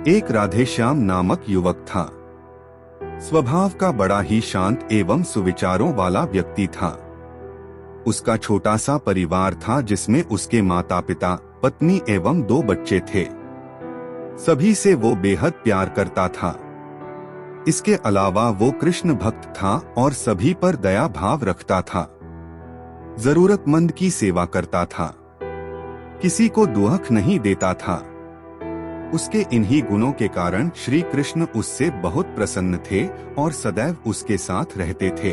एक राधेश्याम नामक युवक था। स्वभाव का बड़ा ही शांत एवं सुविचारों वाला व्यक्ति था। उसका छोटा सा परिवार था जिसमें उसके माता पिता, पत्नी एवं 2 बच्चे थे। सभी से वो बेहद प्यार करता था। इसके अलावा वो कृष्ण भक्त था और सभी पर दया भाव रखता था। जरूरतमंद की सेवा करता था, किसी को दुख नहीं देता था। उसके इन्हीं गुणों के कारण श्री कृष्ण उससे बहुत प्रसन्न थे और सदैव उसके साथ रहते थे।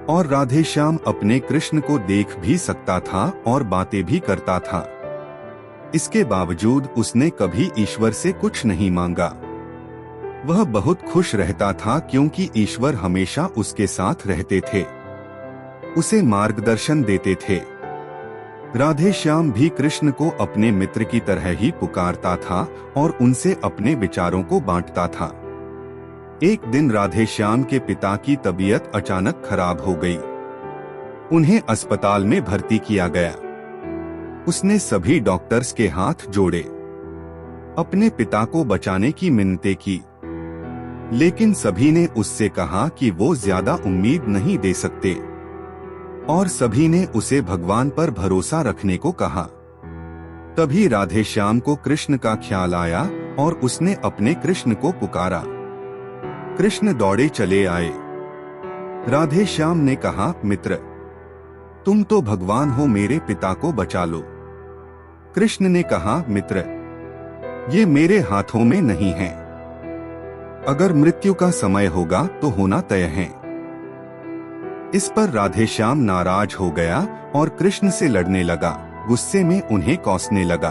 और राधेश्याम अपने कृष्ण को देख भी सकता था और बातें भी करता था। इसके बावजूद उसने कभी ईश्वर से कुछ नहीं मांगा। वह बहुत खुश रहता था क्योंकि ईश्वर हमेशा उसके साथ रहते थे, उसे मार्गदर्शन देते थे। राधेश्याम भी कृष्ण को अपने मित्र की तरह ही पुकारता था और उनसे अपने विचारों को बांटता था। एक दिन राधेश्याम के पिता की तबीयत अचानक खराब हो गई। उन्हें अस्पताल में भर्ती किया गया। उसने सभी डॉक्टर्स के हाथ जोड़े, अपने पिता को बचाने की मिन्नतें की, लेकिन सभी ने उससे कहा कि वो ज्यादा उम्मीद नहीं दे सकते और सभी ने उसे भगवान पर भरोसा रखने को कहा। तभी राधेश्याम को कृष्ण का ख्याल आया और उसने अपने कृष्ण को पुकारा। कृष्ण दौड़े चले आए। राधेश्याम ने कहा, मित्र, तुम तो भगवान हो, मेरे पिता को बचा लो। कृष्ण ने कहा, मित्र, ये मेरे हाथों में नहीं है। अगर मृत्यु का समय होगा तो होना तय है। इस पर राधेश्याम नाराज हो गया और कृष्ण से लड़ने लगा, गुस्से में उन्हें कोसने लगा।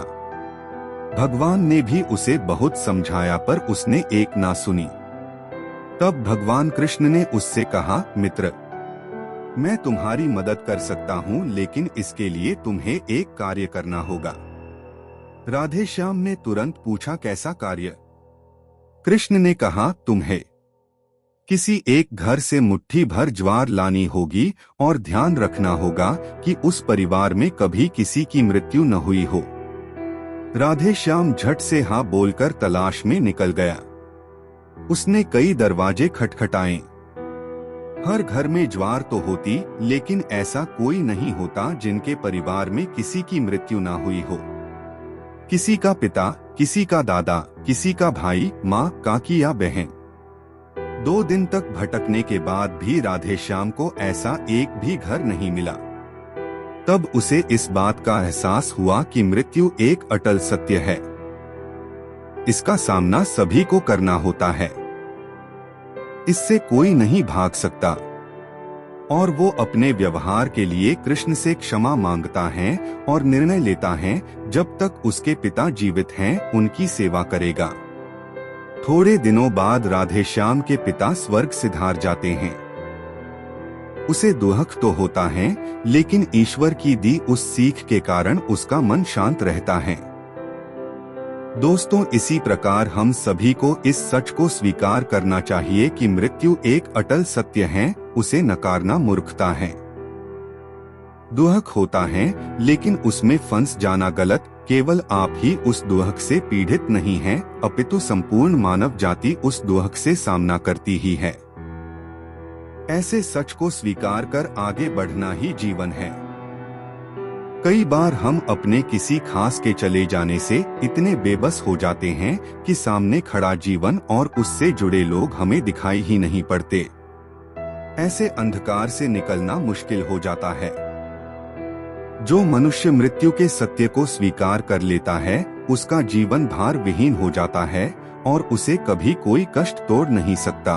भगवान ने भी उसे बहुत समझाया पर उसने एक ना सुनी। तब भगवान कृष्ण ने उससे कहा, मित्र, मैं तुम्हारी मदद कर सकता हूँ, लेकिन इसके लिए तुम्हें एक कार्य करना होगा। राधेश्याम ने तुरंत पूछा, कैसा कार्य? कृष्ण ने कहा, तुम्हें किसी एक घर से मुट्ठी भर ज्वार लानी होगी और ध्यान रखना होगा कि उस परिवार में कभी किसी की मृत्यु न हुई हो। राधेश्याम झट से हाँ बोलकर तलाश में निकल गया। उसने कई दरवाजे खटखटाए। हर घर में ज्वार तो होती, लेकिन ऐसा कोई नहीं होता जिनके परिवार में किसी की मृत्यु न हुई हो। किसी का पिता, किसी का दादा, किसी का भाई, माँ, काकी या बहन। 2 दिन तक भटकने के बाद भी राधेश्याम को ऐसा एक भी घर नहीं मिला। तब उसे इस बात का एहसास हुआ कि मृत्यु एक अटल सत्य है। इसका सामना सभी को करना होता है, इससे कोई नहीं भाग सकता। और वो अपने व्यवहार के लिए कृष्ण से क्षमा मांगता है और निर्णय लेता है, जब तक उसके पिता जीवित हैं उनकी सेवा करेगा। थोड़े दिनों बाद राधेश्याम के पिता स्वर्ग सिधार जाते हैं। उसे दुख तो होता है, लेकिन ईश्वर की दी उस सीख के कारण उसका मन शांत रहता है। दोस्तों, इसी प्रकार हम सभी को इस सच को स्वीकार करना चाहिए कि मृत्यु एक अटल सत्य है, उसे नकारना मूर्खता है। दुख होता है, लेकिन उसमें फंस जाना गलत। केवल आप ही उस दुख से पीड़ित नहीं हैं, अपितु संपूर्ण मानव जाति उस दुख से सामना करती ही है। ऐसे सच को स्वीकार कर आगे बढ़ना ही जीवन है। कई बार हम अपने किसी खास के चले जाने से इतने बेबस हो जाते हैं कि सामने खड़ा जीवन और उससे जुड़े लोग हमें दिखाई ही नहीं पड़ते। ऐसे अंधकार से निकलना मुश्किल हो जाता है। जो मनुष्य मृत्यु के सत्य को स्वीकार कर लेता है, उसका जीवन भार विहीन हो जाता है और उसे कभी कोई कष्ट तोड़ नहीं सकता।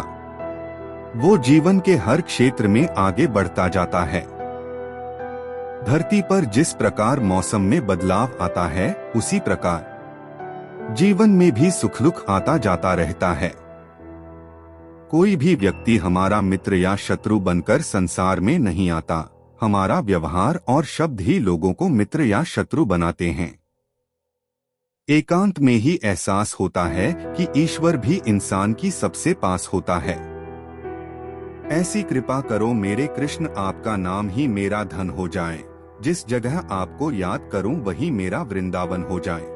वो जीवन के हर क्षेत्र में आगे बढ़ता जाता है। धरती पर जिस प्रकार मौसम में बदलाव आता है, उसी प्रकार जीवन में भी सुख दुख आता जाता रहता है। कोई भी व्यक्ति हमारा मित्र या शत्रु बनकर संसार में नहीं आता। हमारा व्यवहार और शब्द ही लोगों को मित्र या शत्रु बनाते हैं। एकांत में ही एहसास होता है कि ईश्वर भी इंसान की सबसे पास होता है। ऐसी कृपा करो मेरे कृष्ण, आपका नाम ही मेरा धन हो जाए। जिस जगह आपको याद करूं वही मेरा वृंदावन हो जाए।